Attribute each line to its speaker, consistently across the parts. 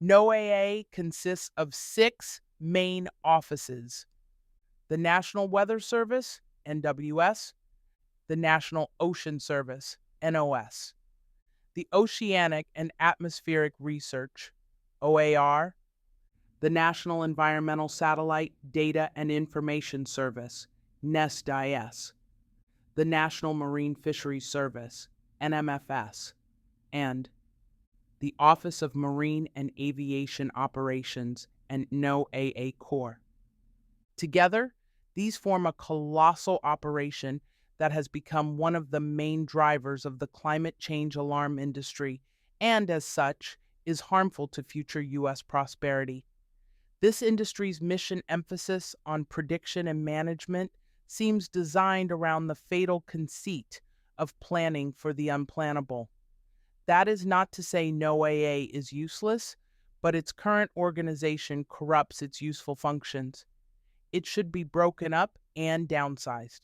Speaker 1: NOAA consists of 6 main offices: the National Weather Service, NWS, the National Ocean Service, NOS, the Oceanic and Atmospheric Research, OAR, the National Environmental Satellite Data and Information Service, NESDIS, the National Marine Fisheries Service, NMFS, and the Office of Marine and Aviation Operations and NOAA Corps. Together, these form a colossal operation that has become one of the main drivers of the climate change alarm industry and, as such, is harmful to future U.S. prosperity. This industry's mission emphasis on prediction and management seems designed around the fatal conceit of planning for the unplannable. That is not to say NOAA is useless, but its current organization corrupts its useful functions. It should be broken up and downsized.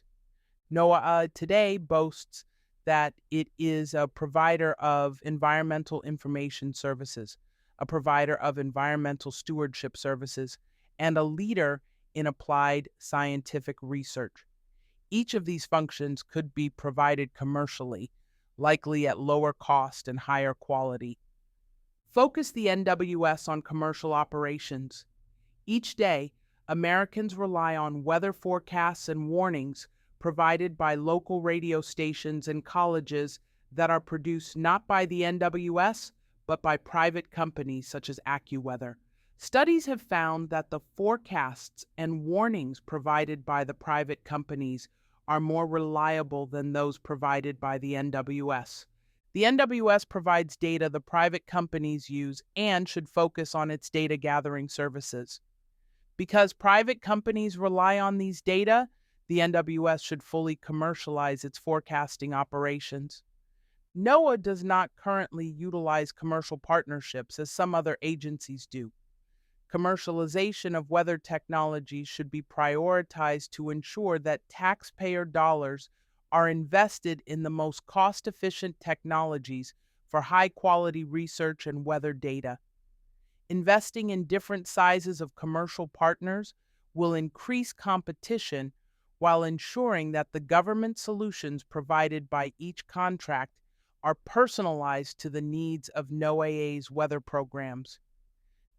Speaker 1: NOAA today boasts that it is a provider of environmental information services, a provider of environmental stewardship services, and a leader in applied scientific research. Each of these functions could be provided commercially, likely at lower cost and higher quality. Focus the NWS on commercial operations. Each day, Americans rely on weather forecasts and warnings provided by local radio stations and colleges that are produced not by the NWS, but by private companies such as AccuWeather. Studies have found that the forecasts and warnings provided by the private companies are more reliable than those provided by the NWS. The NWS provides data the private companies use and should focus on its data gathering services. Because private companies rely on these data, the NWS should fully commercialize its forecasting operations. NOAA does not currently utilize commercial partnerships as some other agencies do. Commercialization of weather technology should be prioritized to ensure that taxpayer dollars are invested in the most cost-efficient technologies for high-quality research and weather data. Investing in different sizes of commercial partners will increase competition while ensuring that the government solutions provided by each contract are personalized to the needs of NOAA's weather programs.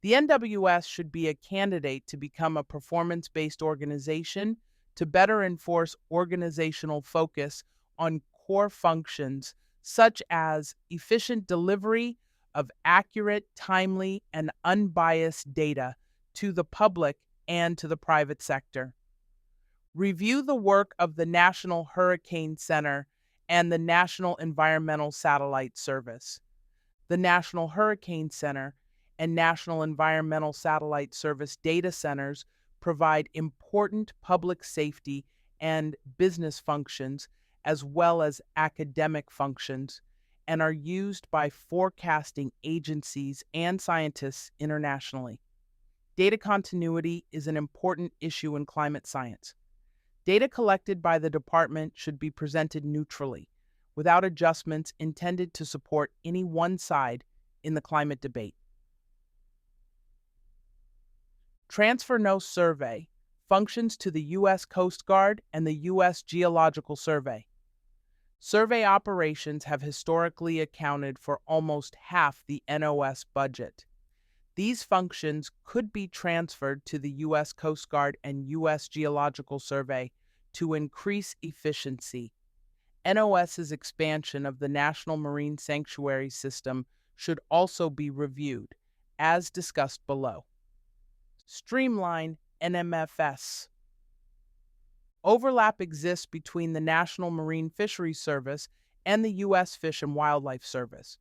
Speaker 1: The NWS should be a candidate to become a performance-based organization to better enforce organizational focus on core functions such as efficient delivery of accurate, timely, and unbiased data to the public and to the private sector. Review the work of the National Hurricane Center and the National Environmental Satellite Service. The National Hurricane Center and National Environmental Satellite Service data centers provide important public safety and business functions as well as academic functions and are used by forecasting agencies and scientists internationally. Data continuity is an important issue in climate science. Data collected by the department should be presented neutrally, without adjustments intended to support any one side in the climate debate. Transfer No Survey functions to the U.S. Coast Guard and the U.S. Geological Survey. Survey operations have historically accounted for almost half the NOS budget. These functions could be transferred to the U.S. Coast Guard and U.S. Geological Survey to increase efficiency. NOS's expansion of the National Marine Sanctuary System should also be reviewed, as discussed below. Streamline NMFS. Overlap exists between the National Marine Fisheries Service and the U.S. Fish and Wildlife Service.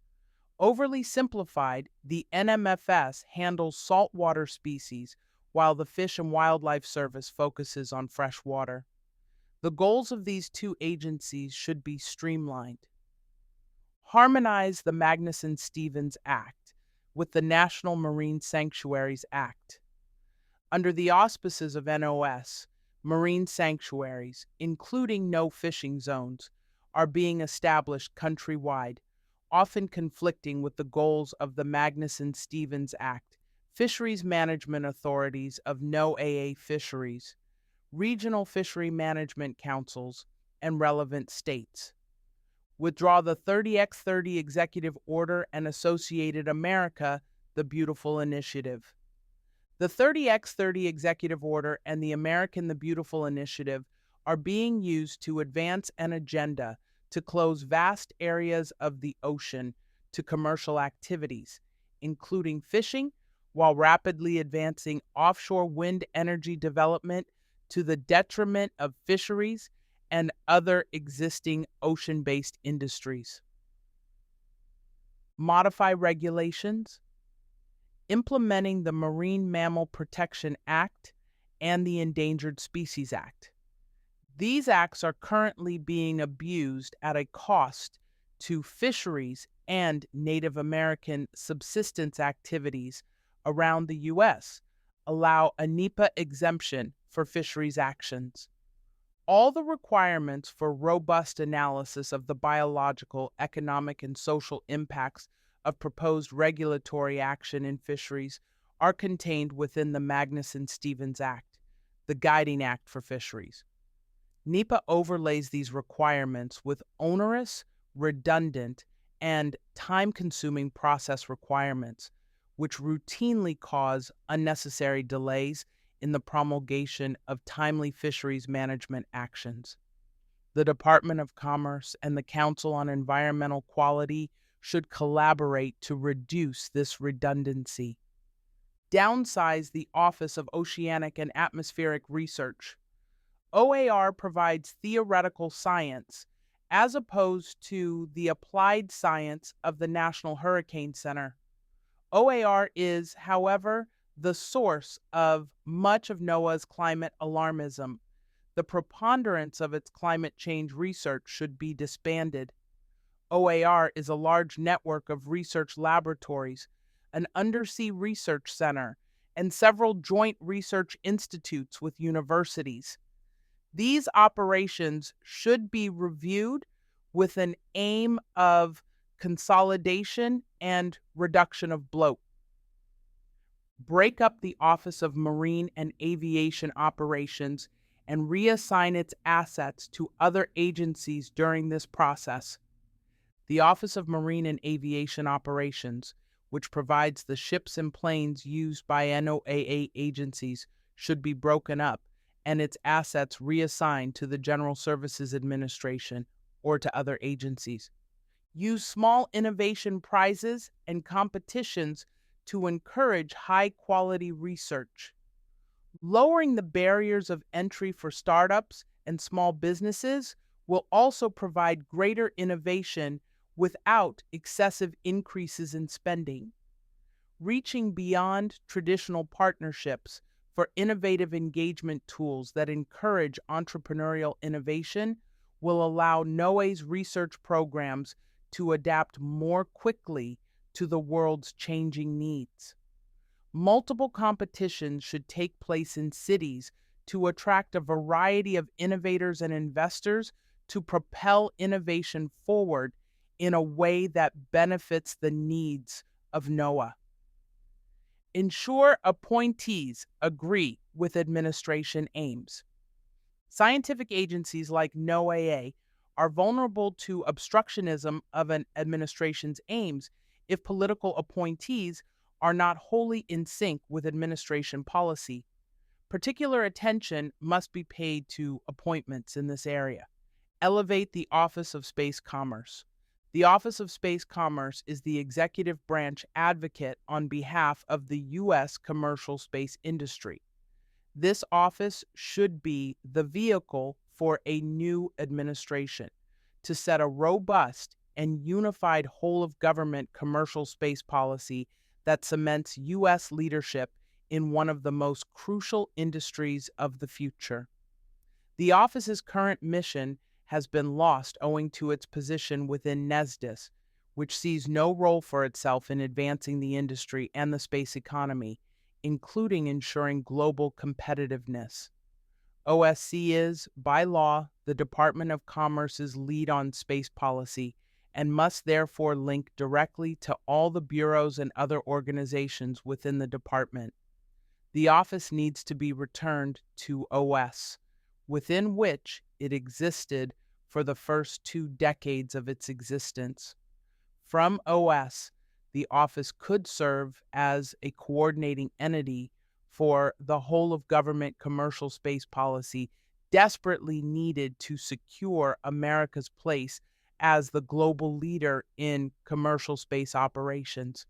Speaker 1: Overly simplified, the NMFS handles saltwater species, while the Fish and Wildlife Service focuses on freshwater. The goals of these two agencies should be streamlined. Harmonize the Magnuson-Stevens Act with the National Marine Sanctuaries Act. Under the auspices of NOS, marine sanctuaries, including no fishing zones, are being established countrywide, often conflicting with the goals of the Magnuson-Stevens Act, fisheries management authorities of NOAA fisheries, regional fishery management councils, and relevant states. Withdraw the 30x30 Executive Order and Associated America, the Beautiful Initiative. The 30x30 Executive Order and the American the Beautiful Initiative are being used to advance an agenda to close vast areas of the ocean to commercial activities, including fishing, while rapidly advancing offshore wind energy development to the detriment of fisheries and other existing ocean-based industries. Modify regulations, implementing the Marine Mammal Protection Act and the Endangered Species Act. These acts are currently being abused at a cost to fisheries and Native American subsistence activities around the U.S. Allow a NEPA exemption for fisheries actions. All the requirements for robust analysis of the biological, economic, and social impacts of proposed regulatory action in fisheries are contained within the Magnuson-Stevens Act, the guiding act for fisheries. NEPA overlays these requirements with onerous, redundant, and time-consuming process requirements, which routinely cause unnecessary delays in the promulgation of timely fisheries management actions. The Department of Commerce and the Council on Environmental Quality should collaborate to reduce this redundancy. Downsize the Office of Oceanic and Atmospheric Research. OAR provides theoretical science as opposed to the applied science of the National Hurricane Center. OAR is, however, the source of much of NOAA's climate alarmism. The preponderance of its climate change research should be disbanded. OAR is a large network of research laboratories, an undersea research center, and several joint research institutes with universities. These operations should be reviewed with an aim of consolidation and reduction of bloat. Break up the Office of Marine and Aviation Operations and reassign its assets to other agencies during this process. The Office of Marine and Aviation Operations, which provides the ships and planes used by NOAA agencies, should be broken up and its assets reassigned to the General Services Administration or to other agencies. Use small innovation prizes and competitions to encourage high-quality research. Lowering the barriers of entry for startups and small businesses will also provide greater innovation without excessive increases in spending. Reaching beyond traditional partnerships for innovative engagement tools that encourage entrepreneurial innovation will allow NOAA's research programs to adapt more quickly to the world's changing needs. Multiple competitions should take place in cities to attract a variety of innovators and investors to propel innovation forward in a way that benefits the needs of NOAA. Ensure appointees agree with administration aims. Scientific agencies like NOAA are vulnerable to obstructionism of an administration's aims if political appointees are not wholly in sync with administration policy. Particular attention must be paid to appointments in this area. Elevate the Office of Space Commerce. The Office of Space Commerce is the executive branch advocate on behalf of the U.S. commercial space industry. This office should be the vehicle for a new administration to set a robust and unified whole-of-government commercial space policy that cements U.S. leadership in one of the most crucial industries of the future. The office's current mission has been lost owing to its position within NESDIS, which sees no role for itself in advancing the industry and the space economy, including ensuring global competitiveness. OSC is, by law, the Department of Commerce's lead on space policy and must therefore link directly to all the bureaus and other organizations within the department. The office needs to be returned to OS, within which it existed for the first 2 decades of its existence. From OS, the office could serve as a coordinating entity for the whole of government commercial space policy desperately needed to secure America's place as the global leader in commercial space operations.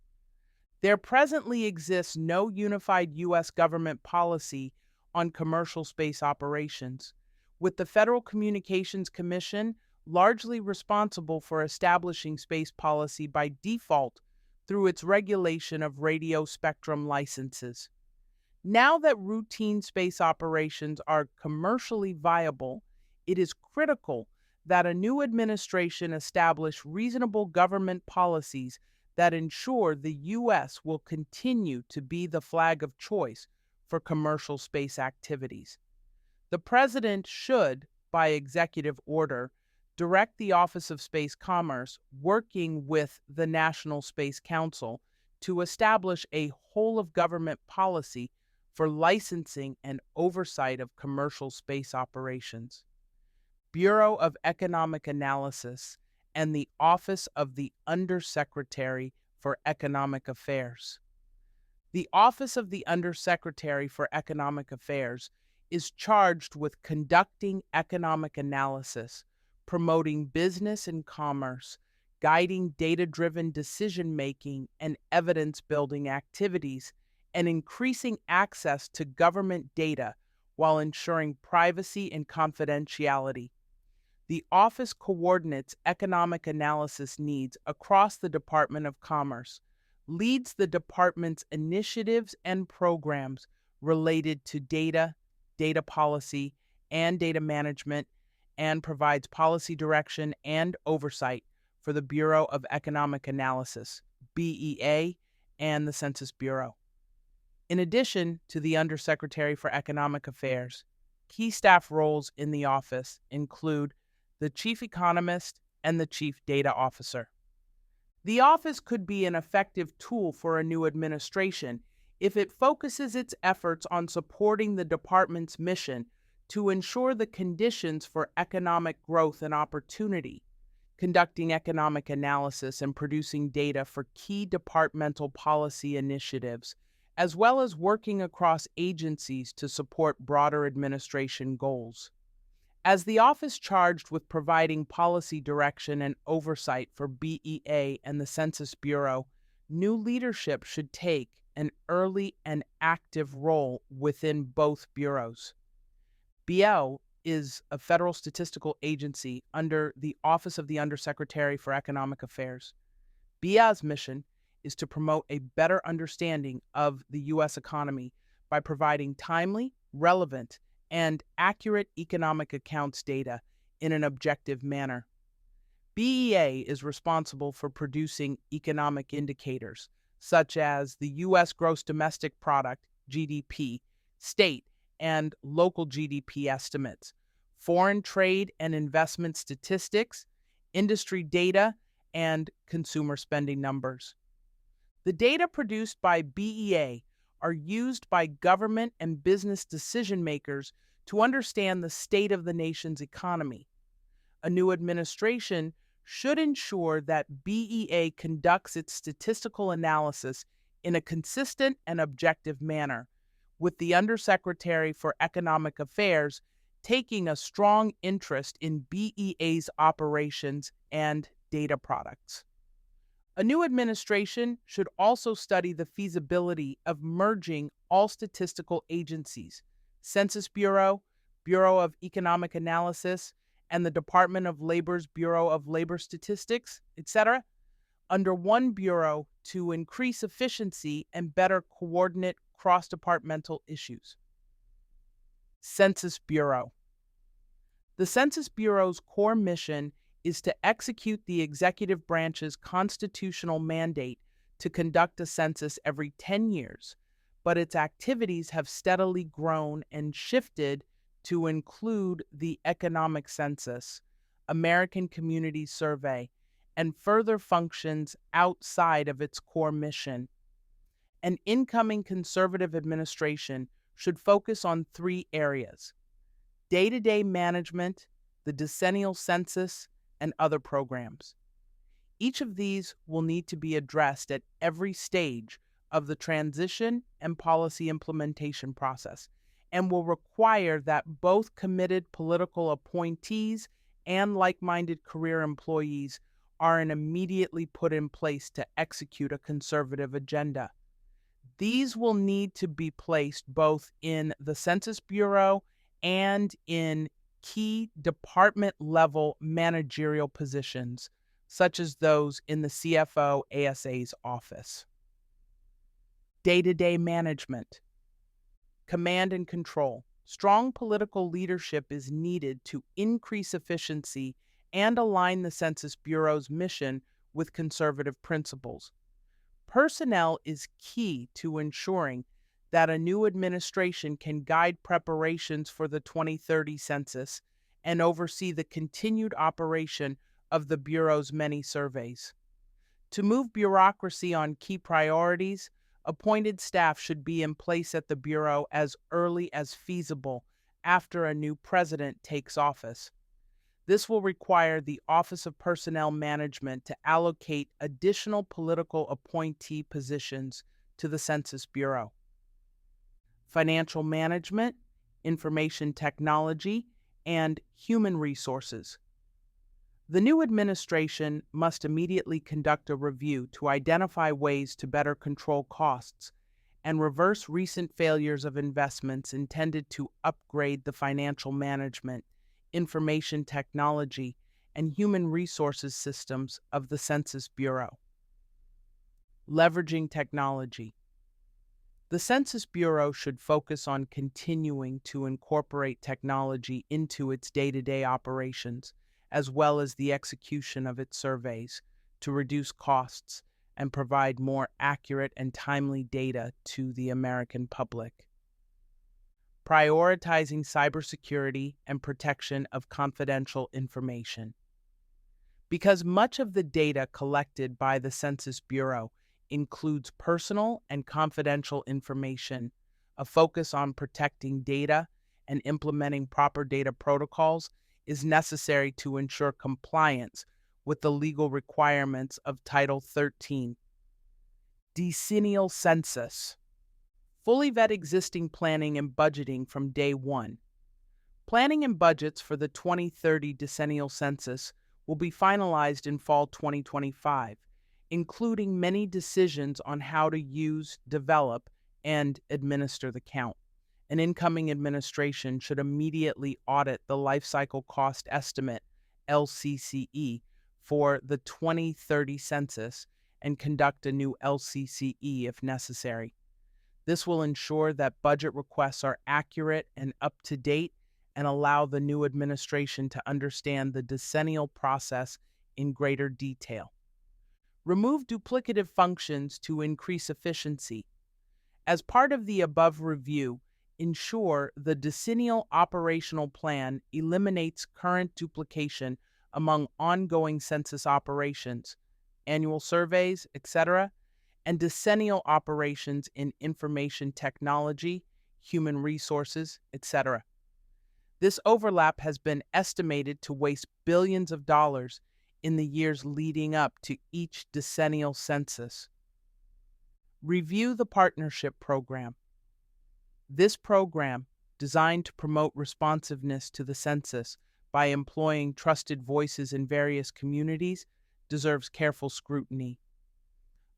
Speaker 1: There presently exists no unified U.S. government policy on commercial space operations, with the Federal Communications Commission largely responsible for establishing space policy by default through its regulation of radio spectrum licenses. Now that routine space operations are commercially viable, it is critical that a new administration establish reasonable government policies that ensure the U.S. will continue to be the flag of choice for commercial space activities. The President should, by executive order, direct the Office of Space Commerce, working with the National Space Council, to establish a whole-of-government policy for licensing and oversight of commercial space operations. Bureau of Economic Analysis and the Office of the Undersecretary for Economic Affairs. The Office of the Undersecretary for Economic Affairs is charged with conducting economic analysis, promoting business and commerce, guiding data-driven decision-making and evidence-building activities, and increasing access to government data while ensuring privacy and confidentiality. The office coordinates economic analysis needs across the Department of Commerce, leads the department's initiatives and programs related to data, data policy, and data management, and provides policy direction and oversight for the Bureau of Economic Analysis, BEA, and the Census Bureau. In addition to the Undersecretary for Economic Affairs, key staff roles in the office include the Chief Economist and the Chief Data Officer. The office could be an effective tool for a new administration if it focuses its efforts on supporting the department's mission to ensure the conditions for economic growth and opportunity, conducting economic analysis and producing data for key departmental policy initiatives, as well as working across agencies to support broader administration goals. As the office charged with providing policy direction and oversight for BEA and the Census Bureau, new leadership should take an early and active role within both bureaus. BL is a federal statistical agency under the Office of the Undersecretary for Economic Affairs. BIA's mission is to promote a better understanding of the U.S. economy by providing timely, relevant, and accurate economic accounts data in an objective manner. BEA is responsible for producing economic indicators, such as the U.S. Gross Domestic Product, GDP, state and local GDP estimates, foreign trade and investment statistics, industry data, and consumer spending numbers. The data produced by BEA are used by government and business decision makers to understand the state of the nation's economy. A new administration should ensure that BEA conducts its statistical analysis in a consistent and objective manner, with the Undersecretary for Economic Affairs taking a strong interest in BEA's operations and data products. A new administration should also study the feasibility of merging all statistical agencies, Census Bureau, Bureau of Economic Analysis, and the Department of Labor's Bureau of Labor Statistics, etc., under one bureau to increase efficiency and better coordinate cross-departmental issues. Census Bureau. The Census Bureau's core mission is to execute the executive branch's constitutional mandate to conduct a census every 10 years, but its activities have steadily grown and shifted to include the Economic Census, American Community Survey, and further functions outside of its core mission. An incoming conservative administration should focus on three areas: day-to-day management, the decennial census, and other programs. Each of these will need to be addressed at every stage of the transition and policy implementation process, and will require that both committed political appointees and like-minded career employees are immediately put in place to execute a conservative agenda. These will need to be placed both in the Census Bureau and in key department level managerial positions, such as those in the CFO ASA's office. Day-to-day management, command and control. Strong political leadership is needed to increase efficiency and align the Census Bureau's mission with conservative principles. Personnel is key to ensuring that a new administration can guide preparations for the 2030 census and oversee the continued operation of the Bureau's many surveys. To move bureaucracy on key priorities, appointed staff should be in place at the Bureau as early as feasible after a new president takes office. This will require the Office of Personnel Management to allocate additional political appointee positions to the Census Bureau. Financial management, information technology, and human resources. The new administration must immediately conduct a review to identify ways to better control costs and reverse recent failures of investments intended to upgrade the financial management, information technology, and human resources systems of the Census Bureau. Leveraging technology. The Census Bureau should focus on continuing to incorporate technology into its day-to-day operations, as well as the execution of its surveys, to reduce costs and provide more accurate and timely data to the American public. Prioritizing cybersecurity and protection of confidential information. Because much of the data collected by the Census Bureau includes personal and confidential information, a focus on protecting data and implementing proper data protocols is necessary to ensure compliance with the legal requirements of Title 13. Decennial census. Fully vet existing planning and budgeting from day one. Planning and budgets for the 2030 decennial census will be finalized in fall 2025, including many decisions on how to use, develop, and administer the count. An incoming administration should immediately audit the Life Cycle Cost Estimate, LCCE, for the 2030 census and conduct a new LCCE if necessary. This will ensure that budget requests are accurate and up to date and allow the new administration to understand the decennial process in greater detail. Remove duplicative functions to increase efficiency. As part of the above review, ensure the decennial operational plan eliminates current duplication among ongoing census operations, annual surveys, etc., and decennial operations in information technology, human resources, etc. This overlap has been estimated to waste billions of dollars in the years leading up to each decennial census. Review the Partnership Program. This program, designed to promote responsiveness to the census by employing trusted voices in various communities, deserves careful scrutiny.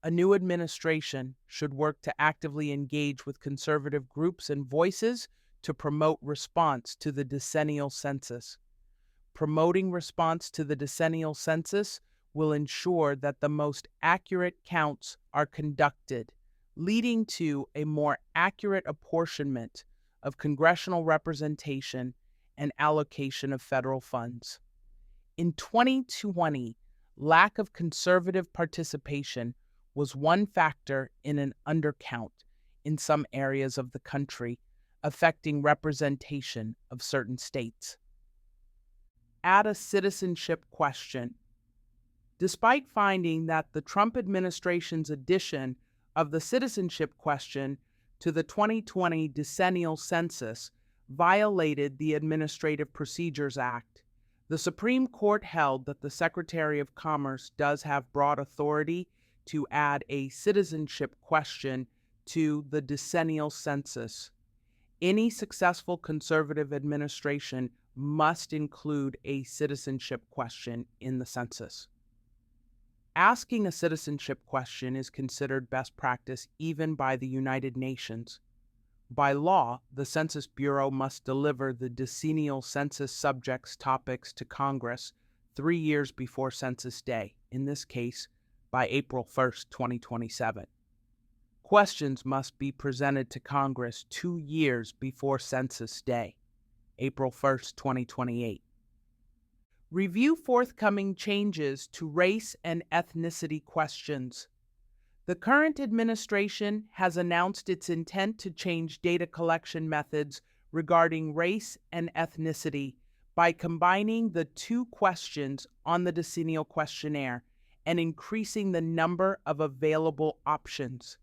Speaker 1: A new administration should work to actively engage with conservative groups and voices to promote response to the decennial census. Promoting response to the decennial census will ensure that the most accurate counts are conducted, leading to a more accurate apportionment of congressional representation and allocation of federal funds. In 2020, lack of conservative participation was one factor in an undercount in some areas of the country, affecting representation of certain states. Add a citizenship question. Despite finding that the Trump administration's addition of the citizenship question to the 2020 decennial census violated the Administrative Procedures Act, the Supreme Court held that the Secretary of Commerce does have broad authority to add a citizenship question to the decennial census. Any successful conservative administration must include a citizenship question in the census. Asking a citizenship question is considered best practice even by the United Nations. By law, the Census Bureau must deliver the decennial census subjects topics to Congress 3 years before Census Day, in this case, by April 1st, 2027. Questions must be presented to Congress 2 years before Census Day, April 1st, 2028. Review forthcoming changes to race and ethnicity questions. The current administration has announced its intent to change data collection methods regarding race and ethnicity by combining the 2 questions on the decennial questionnaire and increasing the number of available options.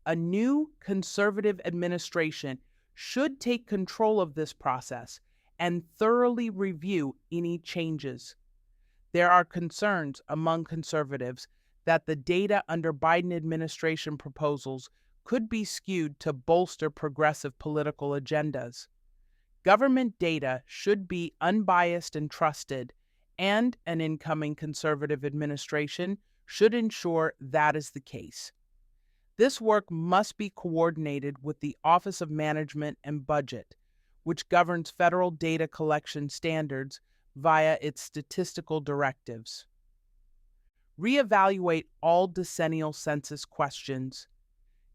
Speaker 1: A new conservative administration should take control of this process and thoroughly review any changes. There are concerns among conservatives that the data under Biden administration proposals could be skewed to bolster progressive political agendas. Government data should be unbiased and trusted, and an incoming conservative administration should ensure that is the case. This work must be coordinated with the Office of Management and Budget, which governs federal data collection standards via its statistical directives. Reevaluate all decennial census questions.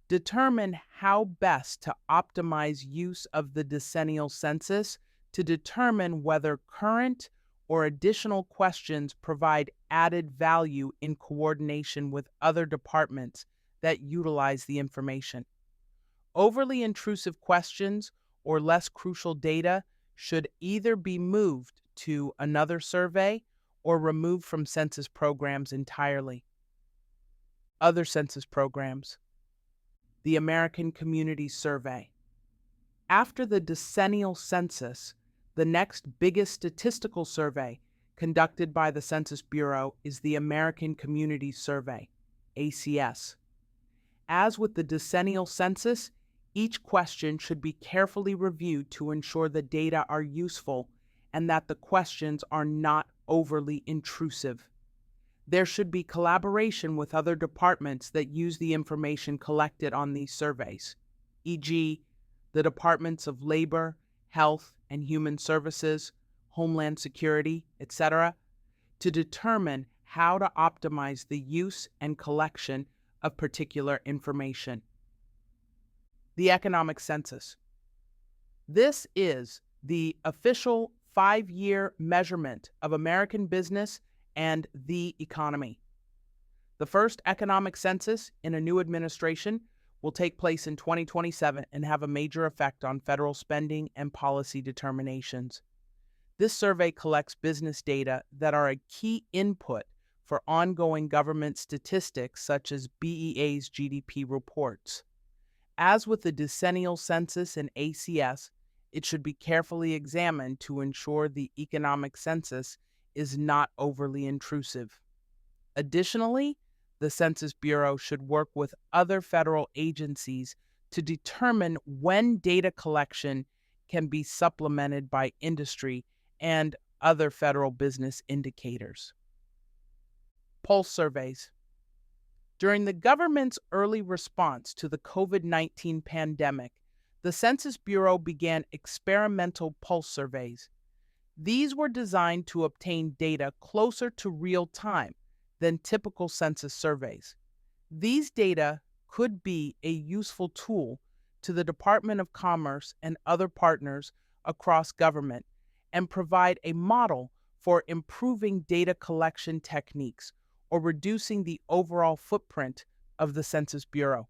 Speaker 1: Determine how best to optimize use of the decennial census to determine whether current or additional questions provide added value in coordination with other departments that utilize the information. Overly intrusive questions or less crucial data should either be moved to another survey or removed from census programs entirely. Other census programs. The American Community Survey. After the decennial census, the next biggest statistical survey conducted by the Census Bureau is the American Community Survey, ACS. As with the decennial census, each question should be carefully reviewed to ensure the data are useful and that the questions are not overly intrusive. There should be collaboration with other departments that use the information collected on these surveys, e.g., the Departments of Labor, Health and Human Services, Homeland Security, etc., to determine how to optimize the use and collection of particular information. The Economic Census. This is the official 5-year measurement of American business and the economy. The first economic census in a new administration will take place in 2027 and have a major effect on federal spending and policy determinations. This survey collects business data that are a key input for ongoing government statistics such as BEA's GDP reports. As with the decennial census and ACS, it should be carefully examined to ensure the economic census is not overly intrusive. Additionally, the Census Bureau should work with other federal agencies to determine when data collection can be supplemented by industry and other federal business indicators. Pulse surveys. During the government's early response to the COVID-19 pandemic, the Census Bureau began experimental pulse surveys. These were designed to obtain data closer to real time than typical census surveys. These data could be a useful tool to the Department of Commerce and other partners across government and provide a model for improving data collection techniques or reducing the overall footprint of the Census Bureau.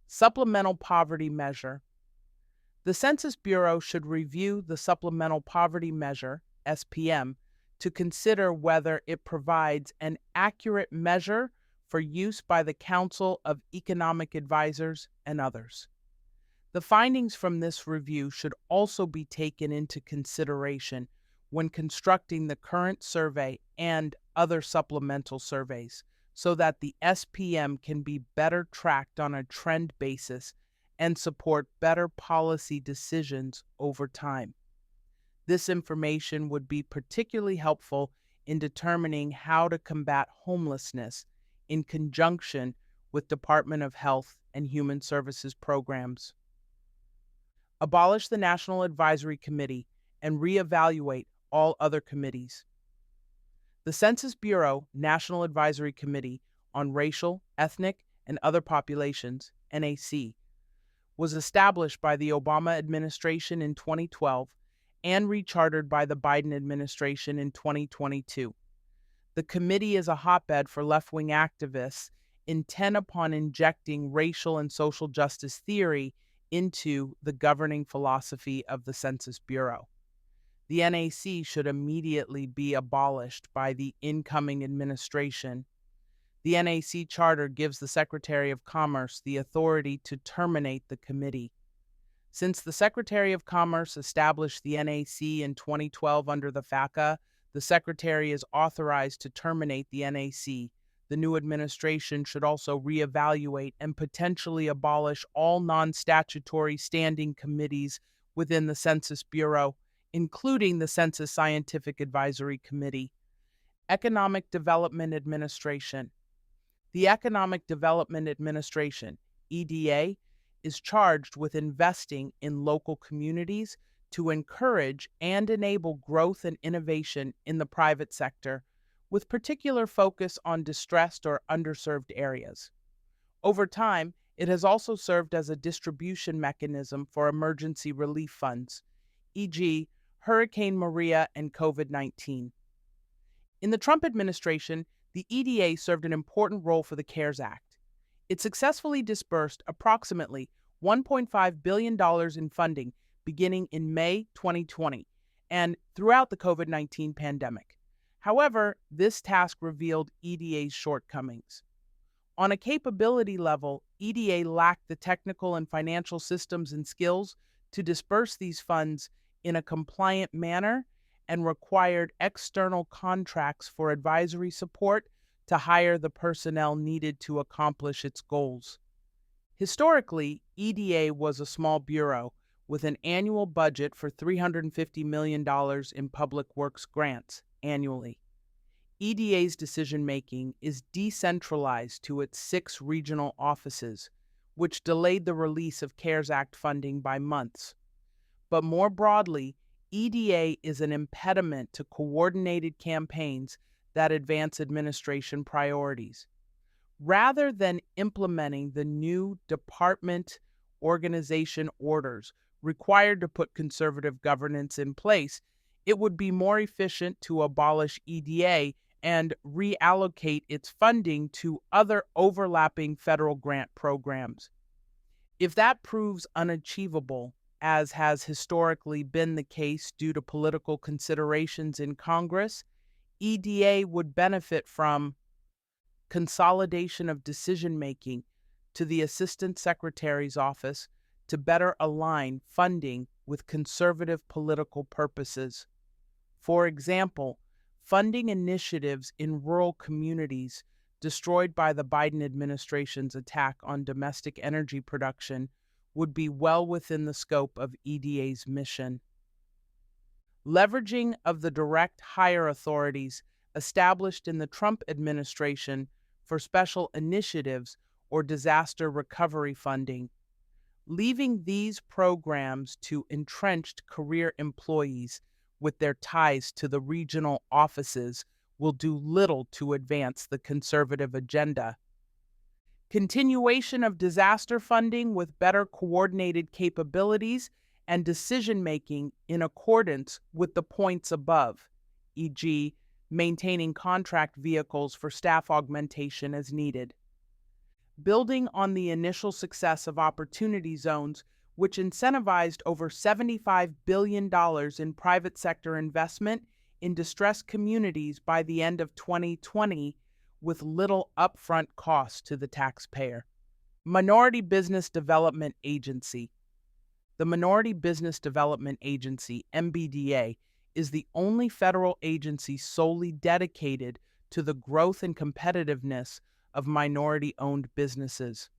Speaker 1: Supplemental Poverty Measure. The Census Bureau should review the Supplemental Poverty Measure, SPM, to consider whether it provides an accurate measure for use by the Council of Economic Advisors and others. The findings from this review should also be taken into consideration when constructing the current survey and other supplemental surveys, so that the SPM can be better tracked on a trend basis and support better policy decisions over time. This information would be particularly helpful in determining how to combat homelessness in conjunction with Department of Health and Human Services programs. Abolish the National Advisory Committee and reevaluate all other committees. The Census Bureau National Advisory Committee on Racial, Ethnic, and Other Populations, NAC, was established by the Obama administration in 2012 and rechartered by the Biden administration in 2022. The committee is a hotbed for left-wing activists intent upon injecting racial and social justice theory into the governing philosophy of the Census Bureau. The NAC should immediately be abolished by the incoming administration. The NAC charter gives the Secretary of Commerce the authority to terminate the committee. Since the Secretary of Commerce established the NAC in 2012 under the FACA, the Secretary is authorized to terminate the NAC. The new administration should also reevaluate and potentially abolish all non-statutory standing committees within the Census Bureau, including the Census Scientific Advisory Committee. Economic Development Administration. The Economic Development Administration, EDA, is charged with investing in local communities to encourage and enable growth and innovation in the private sector, with particular focus on distressed or underserved areas. Over time, it has also served as a distribution mechanism for emergency relief funds, e.g., Hurricane Maria and COVID-19. In the Trump administration, the EDA served an important role for the CARES Act. It successfully disbursed approximately $1.5 billion in funding beginning in May 2020 and throughout the COVID-19 pandemic. However, this task revealed EDA's shortcomings. On a capability level, EDA lacked the technical and financial systems and skills to disperse these funds in a compliant manner and required external contracts for advisory support to hire the personnel needed to accomplish its goals. Historically, EDA was a small bureau with an annual budget for $350 million in public works grants annually. EDA's decision-making is decentralized to its 6 regional offices, which delayed the release of CARES Act funding by months. But more broadly, EDA is an impediment to coordinated campaigns that advance administration priorities. Rather than implementing the new department organization orders required to put conservative governance in place, it would be more efficient to abolish EDA and reallocate its funding to other overlapping federal grant programs. If that proves unachievable, as has historically been the case due to political considerations in Congress, EDA would benefit from consolidation of decision-making to the Assistant Secretary's office to better align funding with conservative political purposes. For example, funding initiatives in rural communities destroyed by the Biden administration's attack on domestic energy production would be well within the scope of EDA's mission. Leveraging of the direct hire authorities established in the Trump administration for special initiatives or disaster recovery funding. Leaving these programs to entrenched career employees with their ties to the regional offices will do little to advance the conservative agenda. Continuation of disaster funding with better coordinated capabilities and decision-making in accordance with the points above, e.g., maintaining contract vehicles for staff augmentation as needed. Building on the initial success of Opportunity Zones, which incentivized over $75 billion in private sector investment in distressed communities by the end of 2020 with little upfront cost to the taxpayer. Minority Business Development Agency. The Minority Business Development Agency, MBDA, is the only federal agency solely dedicated to the growth and competitiveness of minority-owned businesses.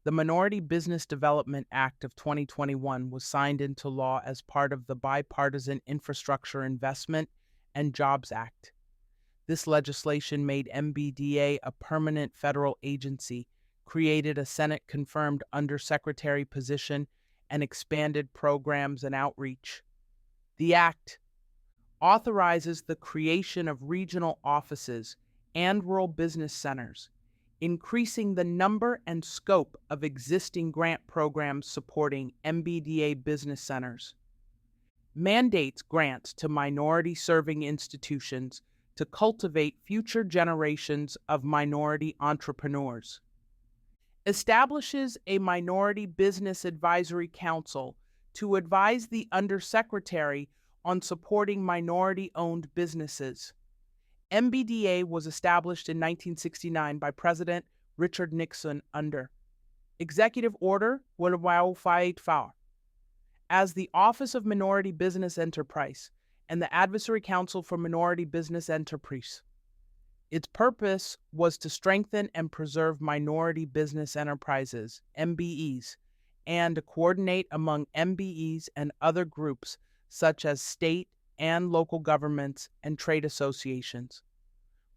Speaker 1: The Minority Business Development Act of 2021 was signed into law as part of the Bipartisan Infrastructure Investment and Jobs Act. This legislation made MBDA a permanent federal agency, created a Senate-confirmed undersecretary position, and expanded programs and outreach. The Act authorizes the creation of regional offices and rural business centers, increasing the number and scope of existing grant programs supporting MBDA business centers. Mandates grants to minority-serving institutions to cultivate future generations of minority entrepreneurs. Establishes a Minority Business Advisory Council to advise the Undersecretary on supporting minority-owned businesses. MBDA was established in 1969 by President Richard Nixon under Executive Order 154 as the Office of Minority Business Enterprise and the Advisory Council for Minority Business Enterprise. Its purpose was to strengthen and preserve minority business enterprises, MBEs, and to coordinate among MBEs and other groups such as state and local governments and trade associations.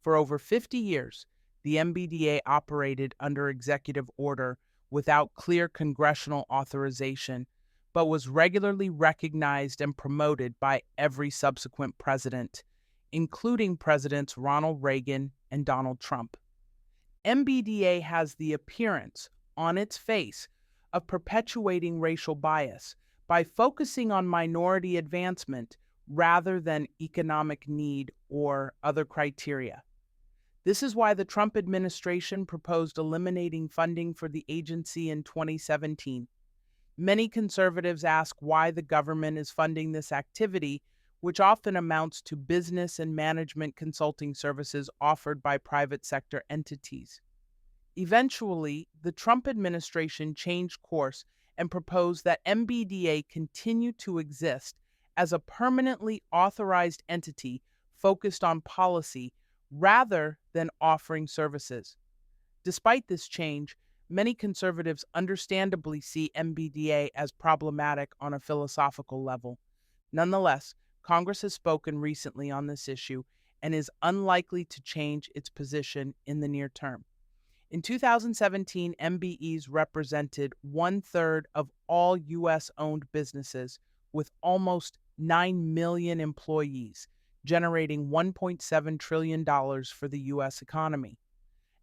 Speaker 1: For over 50 years, the MBDA operated under executive order without clear congressional authorization, but was regularly recognized and promoted by every subsequent president, including Presidents Ronald Reagan and Donald Trump. MBDA has the appearance, on its face, of perpetuating racial bias by focusing on minority advancement rather than economic need or other criteria. This is why the Trump administration proposed eliminating funding for the agency in 2017. Many conservatives ask why the government is funding this activity, which often amounts to business and management consulting services offered by private sector entities. Eventually, the Trump administration changed course and proposed that MBDA continue to exist as a permanently authorized entity focused on policy rather than offering services. Despite this change, many conservatives understandably see MBDA as problematic on a philosophical level. Nonetheless, Congress has spoken recently on this issue and is unlikely to change its position in the near term. In 2017, MBEs represented 1/3 of all U.S.-owned businesses with almost 9 million employees, generating $1.7 trillion for the U.S. economy.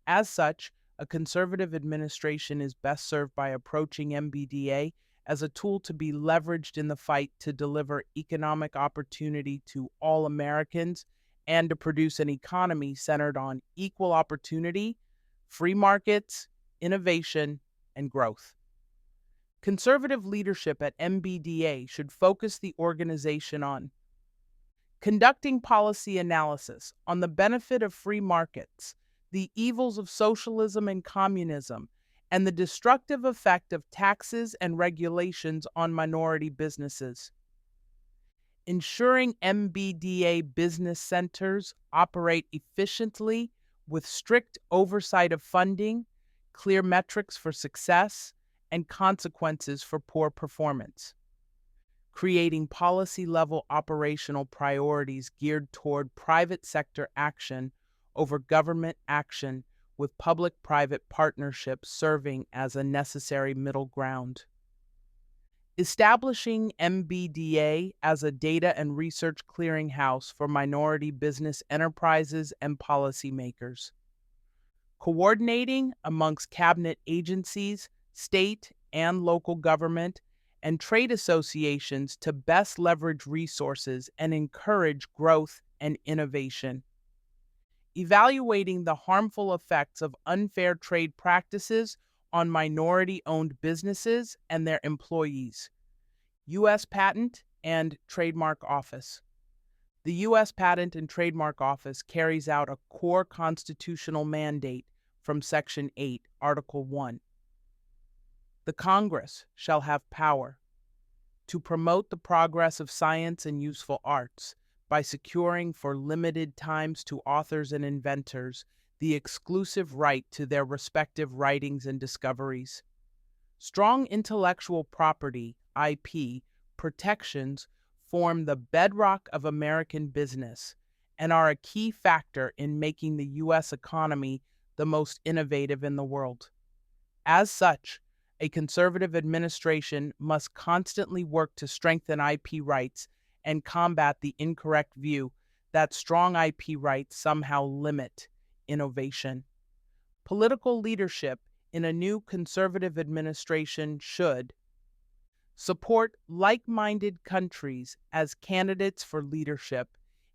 Speaker 1: As such, a conservative administration is best served by approaching MBDA as a tool to be leveraged in the fight to deliver economic opportunity to all Americans and to produce an economy centered on equal opportunity, free markets, innovation, and growth. Conservative leadership at MBDA should focus the organization on conducting policy analysis on the benefit of free markets, the evils of socialism and communism, and the destructive effect of taxes and regulations on minority businesses. Ensuring MBDA business centers operate efficiently with strict oversight of funding, clear metrics for success, and consequences for poor performance. Creating policy-level operational priorities geared toward private sector action over government action, with public-private partnerships serving as a necessary middle ground. Establishing MBDA as a data and research clearinghouse for minority business enterprises and policymakers. Coordinating amongst cabinet agencies, state and local government, and trade associations to best leverage resources and encourage growth and innovation. Evaluating the harmful effects of unfair trade practices on minority-owned businesses and their employees. U.S. Patent and Trademark Office. The U.S. Patent and Trademark Office carries out a core constitutional mandate from Section 8, Article 1. The Congress shall have power to promote the progress of science and useful arts by securing for limited times to authors and inventors the exclusive right to their respective writings and discoveries. Strong intellectual property, IP, protections form the bedrock of American business and are a key factor in making the U.S. economy the most innovative in the world. As such, a conservative administration must constantly work to strengthen IP rights and combat the incorrect view that strong IP rights somehow limit innovation. Political leadership in a new conservative administration should support like-minded countries as candidates for leadership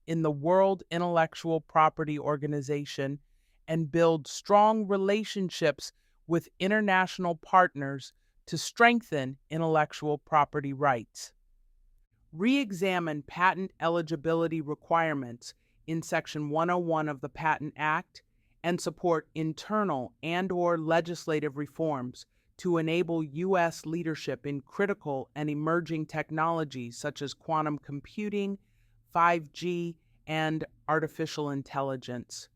Speaker 1: in the World Intellectual Property Organization and build strong relationships with international partners to strengthen intellectual property rights. Re-examine patent eligibility requirements in Section 101 of the Patent Act and support internal and/or legislative reforms to enable U.S. leadership in critical and emerging technologies such as quantum computing, 5G, and artificial intelligence.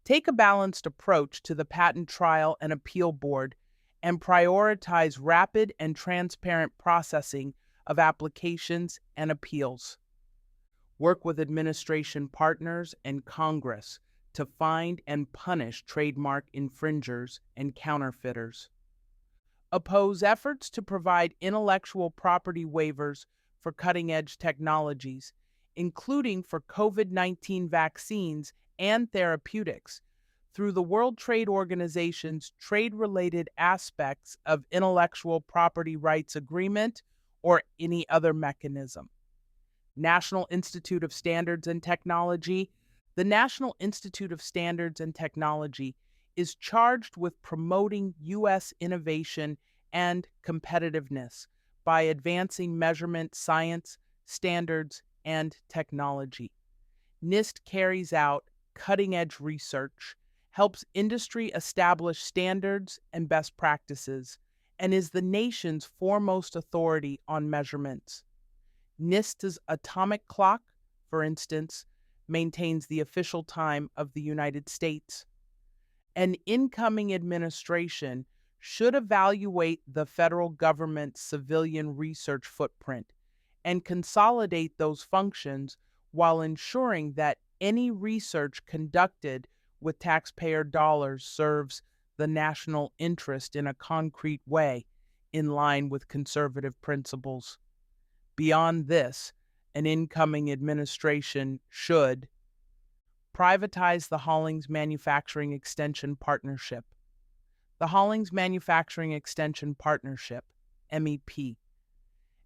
Speaker 1: Take a balanced approach to the Patent Trial and Appeal Board and prioritize rapid and transparent processing of applications and appeals. Work with administration partners and Congress to find and punish trademark infringers and counterfeiters. Oppose efforts to provide intellectual property waivers for cutting-edge technologies, including for COVID-19 vaccines and therapeutics, through the World Trade Organization's trade-related aspects of intellectual property rights agreement or any other mechanism. National Institute of Standards and Technology. The National Institute of Standards and Technology is charged with promoting U.S. innovation and competitiveness by advancing measurement science, standards, and technology. NIST carries out cutting-edge research, helps industry establish standards and best practices, and is the nation's foremost authority on measurements. NIST's atomic clock, for instance, maintains the official time of the United States. An incoming administration should evaluate the federal government's civilian research footprint and consolidate those functions while ensuring that any research conducted with taxpayer dollars serves the national interest in a concrete way in line with conservative principles. Beyond this, an incoming administration should privatize the Hollings Manufacturing Extension Partnership. The Hollings Manufacturing Extension Partnership, MEP,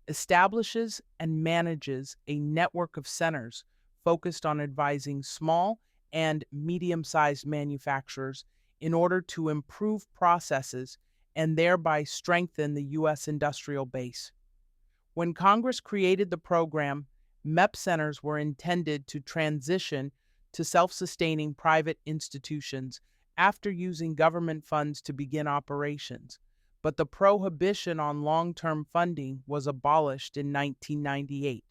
Speaker 1: establishes and manages a network of centers focused on advising small and medium-sized manufacturers in order to improve processes and thereby strengthen the U.S. industrial base. When Congress created the program, MEP centers were intended to transition to self-sustaining private institutions after using government funds to begin operations, but the prohibition on long-term funding was abolished in 1998.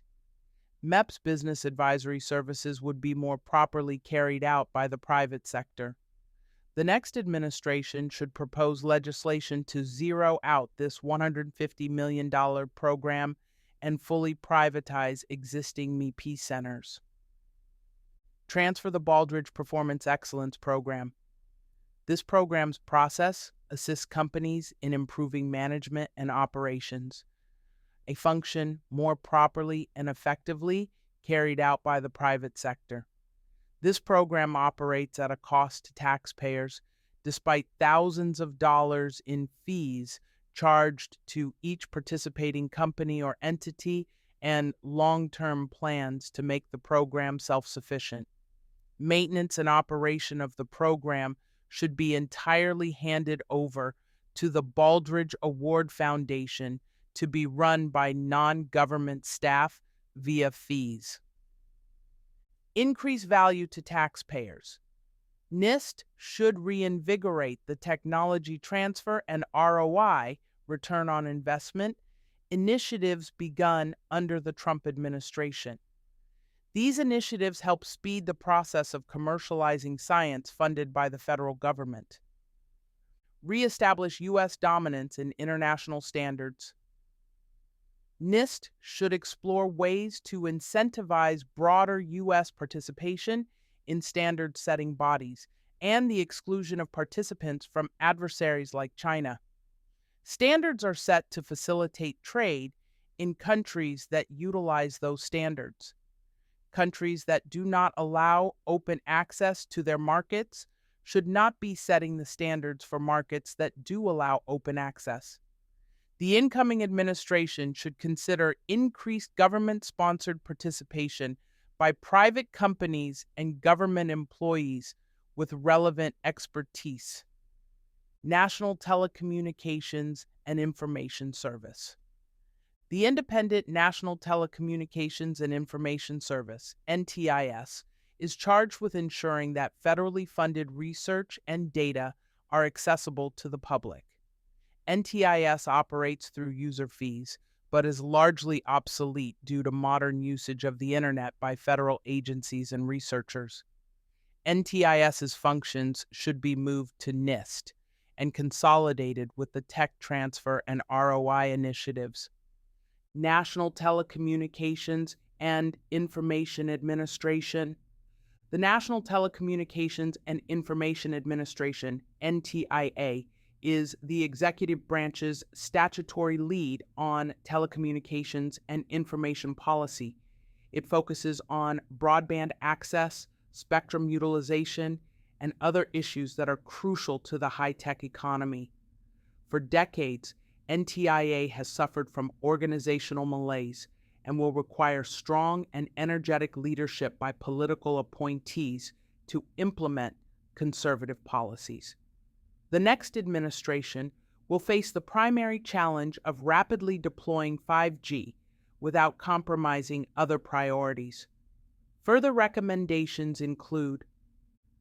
Speaker 1: MEP's business advisory services would be more properly carried out by the private sector. The next administration should propose legislation to zero out this $150 million program and fully privatize existing MEP centers. Transfer the Baldrige Performance Excellence Program. This program's process assists companies in improving management and operations, a function more properly and effectively carried out by the private sector. This program operates at a cost to taxpayers, despite thousands of dollars in fees charged to each participating company or entity and long-term plans to make the program self-sufficient. Maintenance and operation of the program should be entirely handed over to the Baldrige Award Foundation to be run by non-government staff via fees. Increase value to taxpayers. NIST should reinvigorate the technology transfer and ROI, return on investment, initiatives begun under the Trump administration. These initiatives help speed the process of commercializing science funded by the federal government. Reestablish U.S. dominance in international standards. NIST should explore ways to incentivize broader U.S. participation in standard-setting bodies and the exclusion of participants from adversaries like China. Standards are set to facilitate trade in countries that utilize those standards. Countries that do not allow open access to their markets should not be setting the standards for markets that do allow open access. The incoming administration should consider increased government-sponsored participation by private companies and government employees with relevant expertise. National Telecommunications and Information Service. The Independent National Telecommunications and Information Service, NTIS, is charged with ensuring that federally funded research and data are accessible to the public. NTIS operates through user fees, but is largely obsolete due to modern usage of the internet by federal agencies and researchers. NTIS's functions should be moved to NIST and consolidated with the tech transfer and ROI initiatives. National Telecommunications and Information Administration. The National Telecommunications and Information Administration, NTIA, is the executive branch's statutory lead on telecommunications and information policy. It focuses on broadband access, spectrum utilization, and other issues that are crucial to the high-tech economy. For decades, NTIA has suffered from organizational malaise and will require strong and energetic leadership by political appointees to implement conservative policies. The next administration will face the primary challenge of rapidly deploying 5G without compromising other priorities. Further recommendations include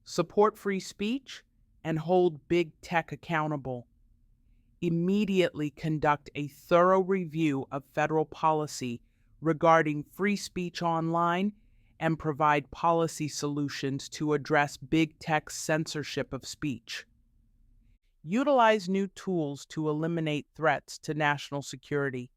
Speaker 1: support free speech and hold big tech accountable. Immediately conduct a thorough review of federal policy regarding free speech online and provide policy solutions to address big tech's censorship of speech. Utilize new tools to eliminate threats to national security.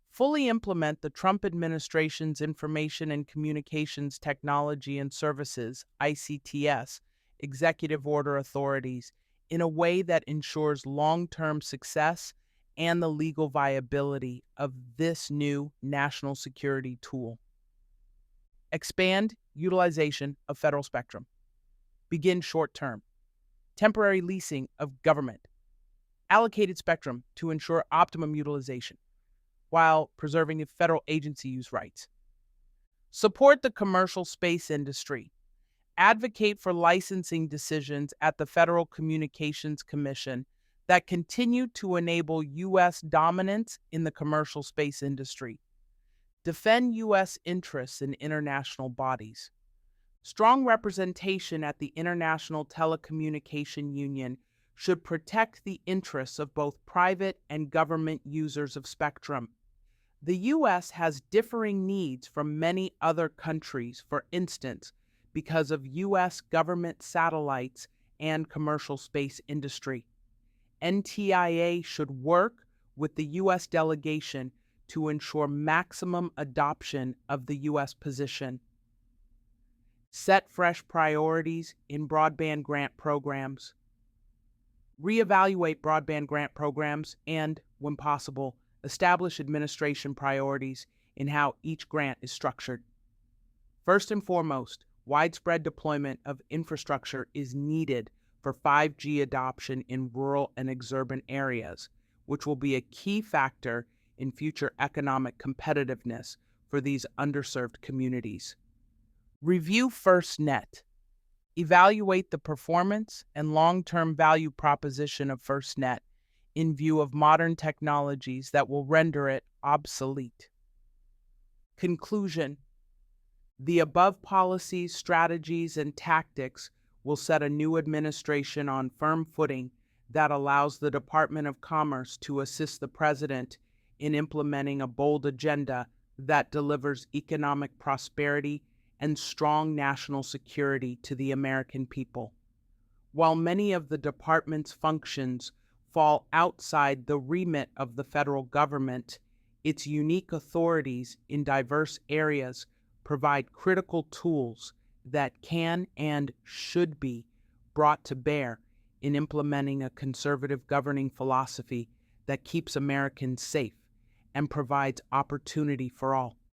Speaker 1: Fully implement the Trump administration's Information and Communications Technology and Services, ICTS, executive order authorities in a way that ensures long-term success and the legal viability of this new national security tool. Expand utilization of federal spectrum. Begin short-term, temporary leasing of government, allocated spectrum to ensure optimum utilization, while preserving the federal agency use rights. Support the commercial space industry. Advocate for licensing decisions at the Federal Communications Commission that continue to enable U.S. dominance in the commercial space industry. Defend U.S. interests in international bodies. Strong representation at the International Telecommunication Union should protect the interests of both private and government users of spectrum. The U.S. has differing needs from many other countries, for instance, because of U.S. government satellites and commercial space industry. NTIA should work with the U.S. delegation to ensure maximum adoption of the U.S. position. Set fresh priorities in broadband grant programs. Reevaluate broadband grant programs and, when possible, establish administration priorities in how each grant is structured. First and foremost, widespread deployment of infrastructure is needed for 5G adoption in rural and exurban areas, which will be a key factor in future economic competitiveness for these underserved communities. Review FirstNet. Evaluate the performance and long-term value proposition of FirstNet in view of modern technologies that will render it obsolete. Conclusion. The above policies, strategies, and tactics will set a new administration on firm footing that allows the Department of Commerce to assist the President in implementing a bold agenda that delivers economic prosperity and strong national security to the American people. While many of the department's functions fall outside the remit of the federal government, its unique authorities in diverse areas provide critical tools that can and should be brought to bear in implementing a conservative governing philosophy that keeps Americans safe and provides opportunity for all.